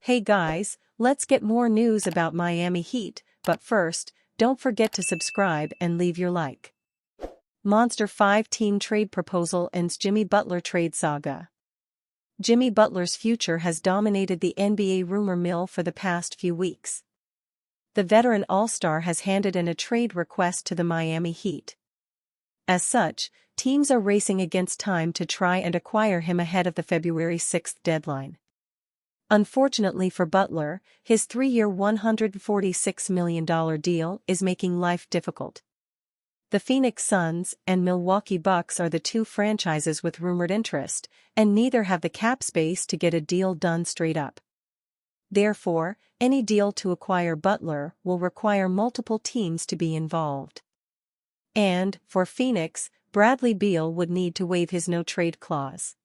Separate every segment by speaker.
Speaker 1: Hey guys, let's get more news about Miami Heat, but first, don't forget to subscribe and leave your like. Monster 5-team trade proposal ends Jimmy Butler trade saga. Jimmy Butler's future has dominated the NBA rumor mill for the past few weeks. The veteran All-Star has handed in a trade request to the Miami Heat. As such, teams are racing against time to try and acquire him ahead of the February 6 deadline. Unfortunately for Butler, his 3-year $146 million deal is making life difficult. The Phoenix Suns and Milwaukee Bucks are the two franchises with rumored interest, and neither have the cap space to get a deal done straight up. Therefore, any deal to acquire Butler will require multiple teams to be involved. And, for Phoenix, Bradley Beal would need to waive his no-trade clause.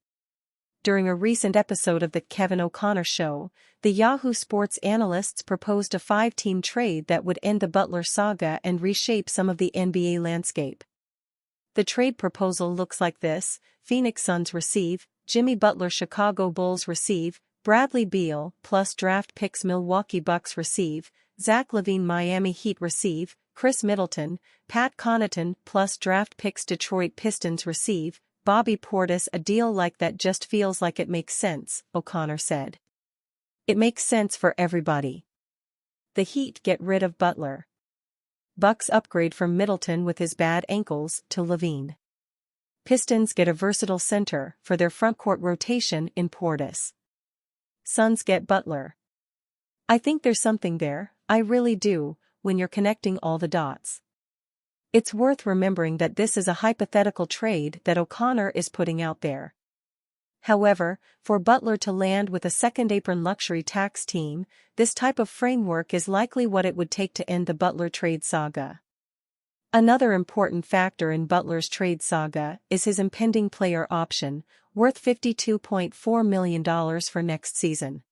Speaker 1: During a recent episode of The Kevin O'Connor Show, the Yahoo Sports analysts proposed a 5-team trade that would end the Butler saga and reshape some of the NBA landscape. The trade proposal looks like this: Phoenix Suns receive, Jimmy Butler Chicago Bulls receive, Bradley Beal plus draft picks Milwaukee Bucks receive, Zach LaVine Miami Heat receive, Chris Middleton, Pat Connaughton plus draft picks Detroit Pistons receive, Bobby Portis. A deal like that just feels like it makes sense, O'Connor said. It makes sense for everybody. The Heat get rid of Butler. Bucks upgrade from Middleton with his bad ankles to LaVine. Pistons get a versatile center for their frontcourt rotation in Portis. Suns get Butler. I think there's something there, I really do, when you're connecting all the dots. It's worth remembering that this is a hypothetical trade that O'Connor is putting out there. However, for Butler to land with a second-apron luxury tax team, this type of framework is likely what it would take to end the Butler trade saga. Another important factor in Butler's trade saga is his impending player option, worth $52.4 million for next season.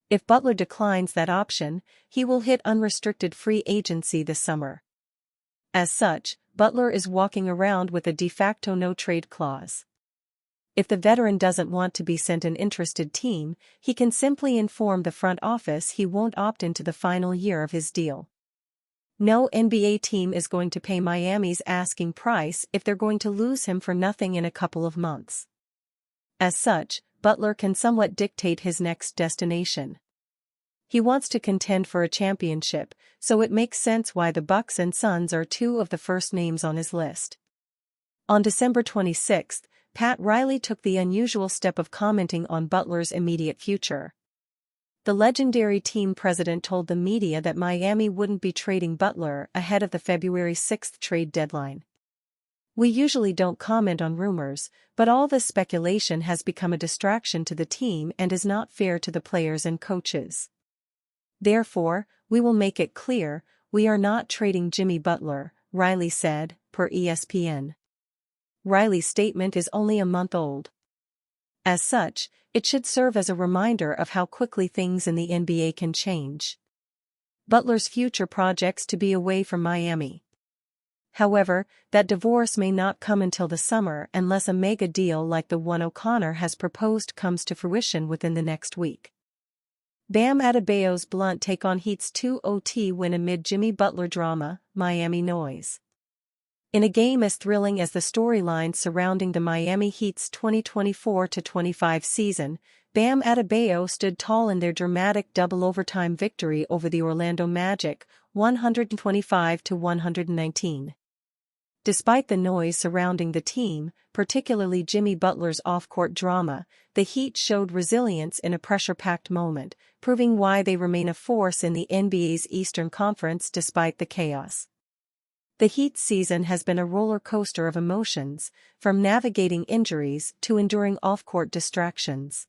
Speaker 1: If Butler declines that option, he will hit unrestricted free agency this summer. As such, Butler is walking around with a de facto no-trade clause. If the veteran doesn't want to be sent an interested team, he can simply inform the front office he won't opt into the final year of his deal. No NBA team is going to pay Miami's asking price if they're going to lose him for nothing in a couple of months. As such, Butler can somewhat dictate his next destination. He wants to contend for a championship, so it makes sense why the Bucks and Suns are two of the first names on his list. On December 26, Pat Riley took the unusual step of commenting on Butler's immediate future. The legendary team president told the media that Miami wouldn't be trading Butler ahead of the February 6 trade deadline. We usually don't comment on rumors, but all this speculation has become a distraction to the team and is not fair to the players and coaches. Therefore, we will make it clear, we are not trading Jimmy Butler, Riley said, per ESPN. Riley's statement is only a month old. As such, it should serve as a reminder of how quickly things in the NBA can change. Butler's future projects to be away from Miami. However, that divorce may not come until the summer unless a mega deal like the one O'Connor has proposed comes to fruition within the next week. Bam Adebayo's blunt take on Heat's 2-0 win amid Jimmy Butler drama, Miami noise. In a game as thrilling as the storylines surrounding the Miami Heat's 2024-25 season, Bam Adebayo stood tall in their dramatic double overtime victory over the Orlando Magic, 125-119. Despite the noise surrounding the team, particularly Jimmy Butler's off-court drama, the Heat showed resilience in a pressure-packed moment, proving why they remain a force in the NBA's Eastern Conference despite the chaos. The Heat's season has been a roller coaster of emotions, from navigating injuries to enduring off-court distractions.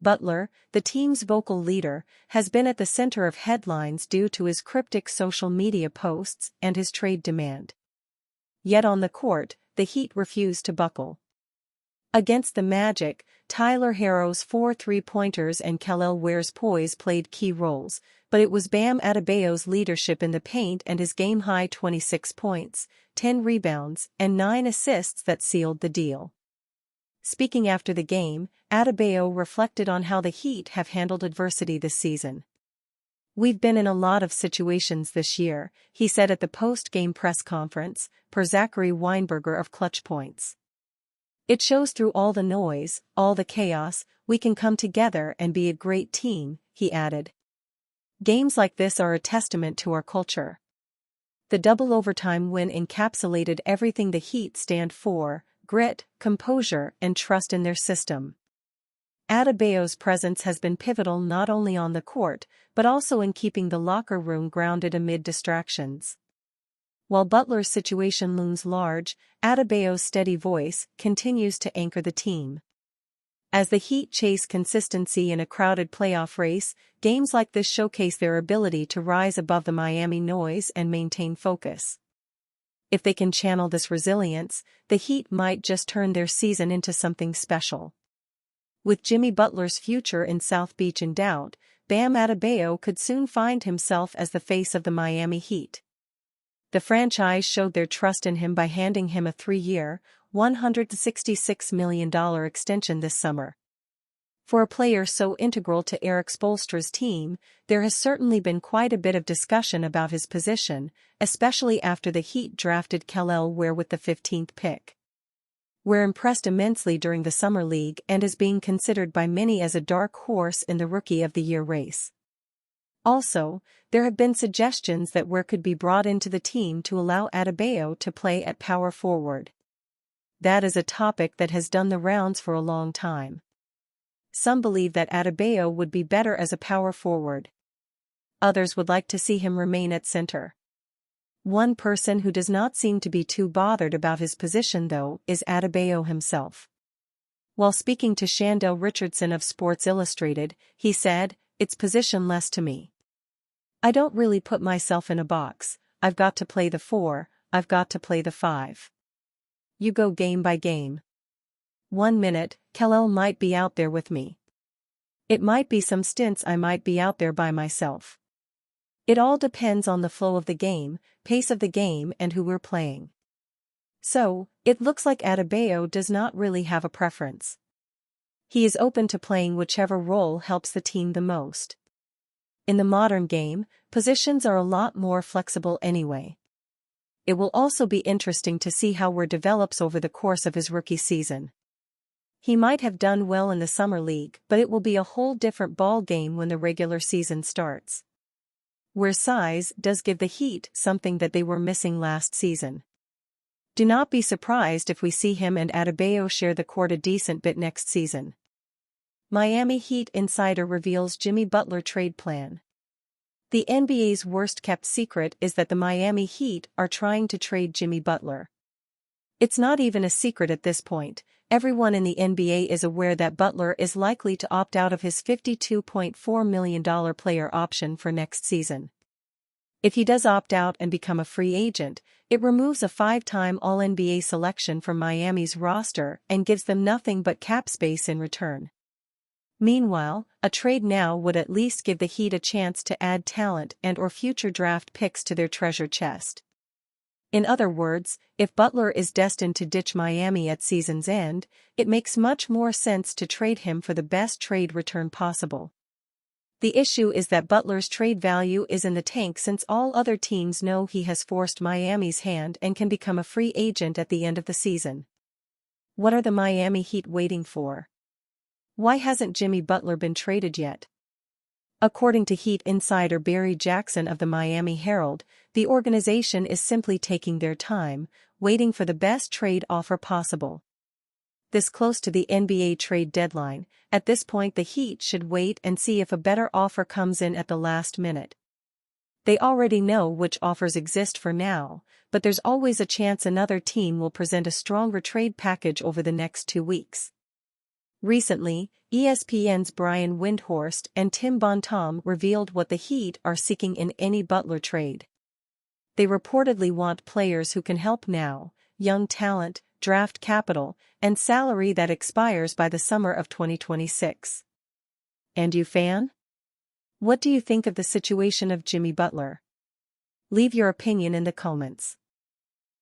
Speaker 1: Butler, the team's vocal leader, has been at the center of headlines due to his cryptic social media posts and his trade demand. Yet on the court, the Heat refused to buckle. Against the Magic, Tyler Herro's 4 3-pointers and Kel'el Ware's poise played key roles, but it was Bam Adebayo's leadership in the paint and his game-high 26 points, 10 rebounds, and 9 assists that sealed the deal. Speaking after the game, Adebayo reflected on how the Heat have handled adversity this season. "We've been in a lot of situations this year," he said at the post-game press conference, per Zachary Weinberger of Clutch Points. "It shows through all the noise, all the chaos, we can come together and be a great team," he added. "Games like this are a testament to our culture." The double overtime win encapsulated everything the Heat stand for: grit, composure, and trust in their system. Adebayo's presence has been pivotal not only on the court, but also in keeping the locker room grounded amid distractions. While Butler's situation looms large, Adebayo's steady voice continues to anchor the team. As the Heat chase consistency in a crowded playoff race, games like this showcase their ability to rise above the Miami noise and maintain focus. If they can channel this resilience, the Heat might just turn their season into something special. With Jimmy Butler's future in South Beach in doubt, Bam Adebayo could soon find himself as the face of the Miami Heat. The franchise showed their trust in him by handing him a 3-year, $166 million extension this summer. For a player so integral to Eric Spoelstra's team, there has certainly been quite a bit of discussion about his position, especially after the Heat drafted Kel'el Ware with the 15th pick. Ware impressed immensely during the Summer League and is being considered by many as a dark horse in the Rookie of the Year race. Also, there have been suggestions that Ware could be brought into the team to allow Adebayo to play at power forward. That is a topic that has done the rounds for a long time. Some believe that Adebayo would be better as a power forward. Others would like to see him remain at center. One person who does not seem to be too bothered about his position though is Adebayo himself. While speaking to Chandel Richardson of Sports Illustrated, he said, "It's positionless to me. I don't really put myself in a box. I've got to play the 4, I've got to play the 5. You go game by game. 1 minute, Kel'el might be out there with me. It might be some stints I might be out there by myself. It all depends on the flow of the game, pace of the game and who we're playing." So, it looks like Adebayo does not really have a preference. He is open to playing whichever role helps the team the most. In the modern game, positions are a lot more flexible anyway. It will also be interesting to see how Ware develops over the course of his rookie season. He might have done well in the Summer League, but it will be a whole different ball game when the regular season starts. Ware's size does give the Heat something that they were missing last season. Do not be surprised if we see him and Adebayo share the court a decent bit next season. Miami Heat insider reveals Jimmy Butler trade plan. The NBA's worst-kept secret is that the Miami Heat are trying to trade Jimmy Butler. It's not even a secret at this point. Everyone in the NBA is aware that Butler is likely to opt out of his $52.4 million player option for next season. If he does opt out and become a free agent, it removes a 5-time All-NBA selection from Miami's roster and gives them nothing but cap space in return. Meanwhile, a trade now would at least give the Heat a chance to add talent and/or future draft picks to their treasure chest. In other words, if Butler is destined to ditch Miami at season's end, it makes much more sense to trade him for the best trade return possible. The issue is that Butler's trade value is in the tank since all other teams know he has forced Miami's hand and can become a free agent at the end of the season. What are the Miami Heat waiting for? Why hasn't Jimmy Butler been traded yet? According to Heat insider Barry Jackson of the Miami Herald, the organization is simply taking their time, waiting for the best trade offer possible. This close to the NBA trade deadline, at this point the Heat should wait and see if a better offer comes in at the last minute. They already know which offers exist for now, but there's always a chance another team will present a stronger trade package over the next 2 weeks. Recently, ESPN's Brian Windhorst and Tim Bontemps revealed what the Heat are seeking in any Butler trade. They reportedly want players who can help now, young talent, draft capital, and salary that expires by the summer of 2026. And you fan? What do you think of the situation of Jimmy Butler? Leave your opinion in the comments.